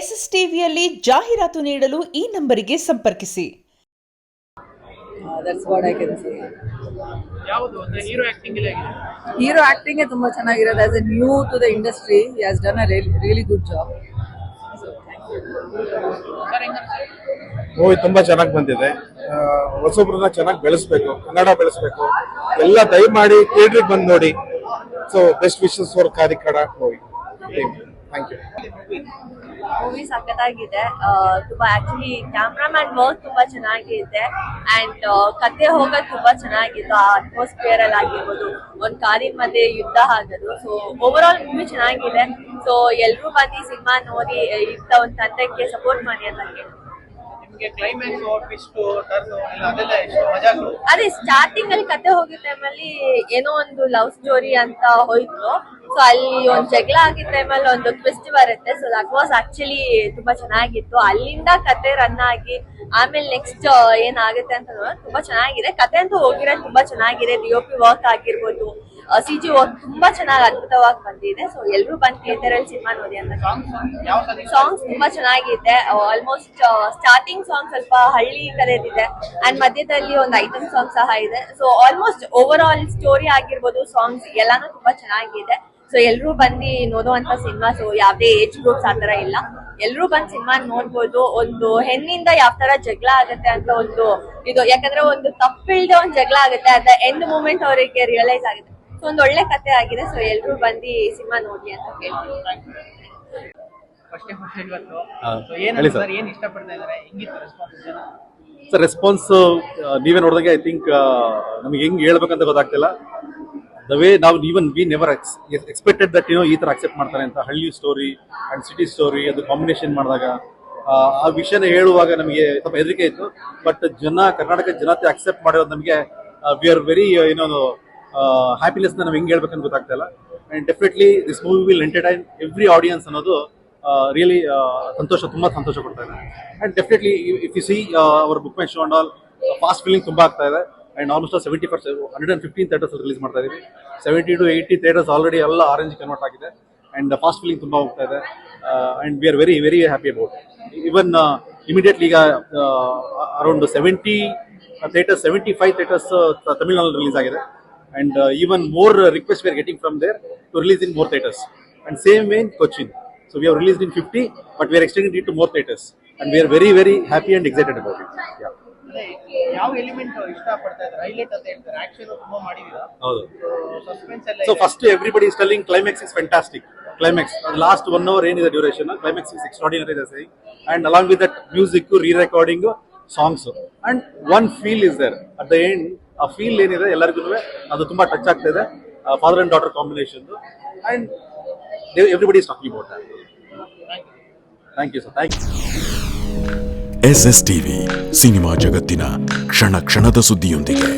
SSTVಯಲ್ಲಿ ಜಾಹೀರಾತು ನೀಡಲು ಈ ನಂಬರಿಗೆ ಸಂಪರ್ಕಿಸಿ. That's what I can say. ಯಾವುದು ಅಂದ್ರೆ ಹೀರೋ ಆಕ್ಟಿಂಗ್ ಇಲ್ಲ ಆಗಿದೆ. Hero acting is ತುಂಬಾ ಚೆನ್ನಾಗಿರೋದು. As a new to the industry, he has done a really good job. So, thank you. Movie ತುಂಬಾ ಚೆನ್ನಾಗಿ ಬಂದಿದೆ. ಹೊಸಬ್ರನ್ನ ಚೆನ್ನಾಗಿ ಬೆಳೆಸಬೇಕು, ಕನ್ನಡ ಬೆಳೆಸಬೇಕು. ಎಲ್ಲ ದಯಮಾಡಿ ಥಿಯೇಟರ್ಗೆ ಬಂದು ನೋಡಿ. ಸೊ ಬೆಸ್ಟ್ ವಿಶಸ್ ಫಾರ್ ಕಾರ್ಯಕ್ರಮ ಮೂವಿ. Thank you. ಮೂವಿ ಸಖತ್ತಾಗಿದೆ. ತುಂಬಾ ಆಕ್ಚುಲಿ ಕ್ಯಾಮ್ರಾಮ್ಯಾನ್ ವರ್ಕ್ ತುಂಬಾ ಚೆನ್ನಾಗಿದೆ ಅಂಡ್ ಕತೆ ಹೋಗೋದು ತುಂಬಾ ಚೆನ್ನಾಗಿತ್ತು. ಆ ಅಟ್ಮಾಸ್ಫಿಯರ್ ಅಲ್ಲಿ ಆಗಿರ್ಬೋದು, ಒಂದ್ ಕಾರಿನ ಮಧ್ಯೆ ಯುದ್ಧ ಆಗೋದು. ಸೊ ಓವರ್ ಆಲ್ ಮೂವಿ ಚೆನ್ನಾಗಿದೆ. ಸೊ ಎಲ್ರೂ ಬಂದು ಸಿನಿಮಾ ನೋಡಿ ಇಂಥ ಒಂದು ತಂಡಕ್ಕೆ ಸಪೋರ್ಟ್ ಮಾಡಿ ಅಂತ ಕೇಳ್ತೀನಿ. ನಿಮಗೆ ಕ್ಲೈಮ್ಯಾಕ್ಸ್ ಟ್ವಿಸ್ಟ್ ಟರ್ನ್ ಅದೆಲ್ಲ ಎಷ್ಟು ಮಜಾಗಳು. ಅದೇ ಸ್ಟಾರ್ಟಿಂಗ್ ಅಲ್ಲಿ ಕತೆ ಹೋಗಿದ ಟೈಮಲ್ಲಿ ಏನೋ ಒಂದು ಲವ್ ಸ್ಟೋರಿ ಅಂತ ಹೋಯ್ತು. ಸೊ ಅಲ್ಲಿ ಒಂದ್ ಜಗಳ ಆಗಿದ್ದ ಟೈಮಲ್ಲಿ ಒಂದು ಟ್ವಿಸ್ಟ್ ಬರುತ್ತೆ. ಸೊ ದಟ್ ವಾಸ್ ಆಕ್ಚುಲಿ ತುಂಬಾ ಚೆನ್ನಾಗಿತ್ತು. ಅಲ್ಲಿಂದ ಕತೆ ರನ್ ಆಗಿ ಆಮೇಲೆ ನೆಕ್ಸ್ಟ್ ಏನಾಗುತ್ತೆ ಅಂತ ತುಂಬಾ ಚೆನ್ನಾಗಿದೆ. ಕತೆ ಅಂತೂ ಹೋಗಿರೋದು ತುಂಬಾ ಚೆನ್ನಾಗಿದೆ. DOP ವರ್ಕ್ ಆಗಿರ್ಬೋದು, CG ವರ್ಕ್ ತುಂಬಾ ಚೆನ್ನಾಗಿ ಅದ್ಭುತವಾಗಿ ಬಂದಿದೆ. ಸೊ ಎಲ್ರು ಬಂದು ಥಿಯೇಟರ್ ಅಲ್ಲಿ ಸಿನಿಮಾ ನೋಡಿ ಅಂತ. ಸಾಂಗ್ಸ್ ತುಂಬಾ ಚೆನ್ನಾಗಿದೆ. ಆಲ್ಮೋಸ್ಟ್ ಸ್ಟಾರ್ಟಿಂಗ್ ಸಾಂಗ್ ಸ್ವಲ್ಪ ಹಳ್ಳಿ ಕರೆದಿದೆ ಅಂಡ್ ಮಧ್ಯದಲ್ಲಿ ಒಂದು ಐಟಮ್ ಸಾಂಗ್ ಸಹ ಇದೆ. So almost over all story ಆಗಿರ್ಬೋದು, ಸಾಂಗ್ಸ್ ಎಲ್ಲಾನು ತುಂಬಾ ಚೆನ್ನಾಗಿದೆ. ಸೊ ಎಲ್ರು ಬಂದು ನೋಡುವಂತ ಸಿನಿಮಾ. ಸೊ ಯಾವ್ದೇ ಏಜ್ ಗ್ರೂಪ್ಸ್ ಆತರ ಇಲ್ಲ, ಎಲ್ರು ಬಂದ್ ಸಿನಿಮಾ ನೋಡ್ಬೋದು. ಒಂದು ಹೆಣ್ಣಿಂದ ಯಾವ ತರ ಜಗಳ ಆಗುತ್ತೆ ಅಂತ ಒಂದು ಇದು, ಯಾಕಂದ್ರೆ ಒಂದು ತಪ್ಪಿಲ್ದೆ ಒಂದ್ ಜಗಳ ಆಗುತ್ತೆ, ಅದ ಎಂಡ್ ಮೂಮೆಂಟ್ ಅವರಿಗೆ ರಿಯಲೈಸ್ ಆಗುತ್ತೆ. ಸೊ ಒಂದ್ ಒಳ್ಳೆ ಕತೆ ಆಗಿದೆ. ಸೊ ಎಲ್ರು ಬಂದು ಸಿನಿಮಾ ನೋಡಿ ಅಂತ ಕೇಳ್ತೀನಿ. ಏನ್ ಇಷ್ಟಪಡ್ತಾ ಇದಾರೆ, ಹೆಂಗಿತ್ತು ರೆಸ್ಪಾನ್ಸ್ ಜನ? ಸರ್ ರೆಸ್ಪಾನ್ಸ್ ನೀವೇ ನೋಡಿದಂಗೆ ಐ ಥಿಂಕ್ ನಮಗೆ ಹೆಂಗ್ ಹೇಳ್ಬೇಕಂತ ಗೊತ್ತಾಗ್ತಿಲ್ಲ. ದ ವೇ ನಾವು ವಿ ನೆವರ್ ಎಕ್ಸ್ಪೆಕ್ಟೆಡ್ ದಟ್ ಈ ತರ ಅಕ್ಸೆಪ್ಟ್ ಮಾಡ್ತಾರೆ ಅಂತ. ಹಳ್ಳಿ ಸ್ಟೋರಿ ಅಂಡ್ ಸಿಟಿ ಸ್ಟೋರಿ ಅದು ಕಾಂಬಿನೇಷನ್ ಮಾಡಿದಾಗ ಆ ವಿಷಯನ ಹೇಳುವಾಗ ನಮಗೆ ಸ್ವಲ್ಪ ಹೆದರಿಕೆ ಇತ್ತು. ಬಟ್ ಕರ್ನಾಟಕ ಜನತೆ ಅಕ್ಸೆಪ್ಟ್ ಮಾಡಿರೋದು ನಮಗೆ ವಿ ಆರ್ ವೆರಿ ಹ್ಯಾಪಿನೆಸ್ ನಾವು ಹೆಂಗ್ ಹೇಳ್ಬೇಕಂತ ಗೊತ್ತಾಗ್ತಾ ಇಲ್ಲ. And definitely this movie will entertain every audience ಅನ್ನೋದು ರಿಯಲಿ ತುಂಬಾ ಸಂತೋಷ ಕೊಡ್ತಾ ಇದೆ. And definitely if you see our BookMyShow and all fast filling ತುಂಬಾ ಆಗ್ತಾ ಇದೆ. ಅಂಡ್ ಆಲ್ಮೋಸ್ಟ್ 115 ಥಿಯೇಟರ್ಸ್ ರಿಲೀಸ್ ಮಾಡ್ತಾ ಇದೀವಿ. 70 to 80 ಥಿಯೇಟರ್ಸ್ ಆಲ್ರೆಡಿ ಎಲ್ಲ ಆರೆಂಜ್ ಕನ್ವರ್ಟ್ ಆಗಿದೆ. ಅಂಡ್ ಫಾಸ್ಟ್ ಫೀಲಿಂಗ್ ತುಂಬಾ ಹೋಗ್ತಾ ಇದೆ. And we are very very happy about. Even immediately ಈಗ ಅರೌಂಡ್ 75 ಥಿಯೇಟರ್ಸ್ ತಮಿಳ್ನಾಡು ರಿಲೀಸ್ ಆಗಿದೆ. And even more request we are getting from there to release in more theatres. And same way in Cochin. So we have released in 50, but we are extending it to more theaters, and we are very very happy and excited about it. Yeah. ಯಾವ element ಇಷ್ಟಪಡ್ತಾ ಇದ್ದಾರೆ, highlight ಅಂತ ಹೇಳ್ತಾರೆ? Action ತುಂಬಾ ಮಾಡಿದೀರಾ, ಹೌದು. Suspense ಎಲ್ಲ. So first everybody is telling climax is fantastic. Climax last 1 hour ಏನಿದೆ duration, climax is extraordinary they say. And along with that music, re-recording, songs, and one feel is there at the end. ಆ feel ಏನಿದೆ ಎಲ್ಲರಿಗೂ ಅದು ತುಂಬಾ touch ಆಗ್ತಾ ಇದೆ. Father and daughter combination, and everybody is talking about that. Thank you sir. Thank you. SSTV cinema ಜಗತ್ತಿನ ಕ್ಷಣ ಕ್ಷಣದ ಸುದ್ದಿಯೊಂದಿಗೆ.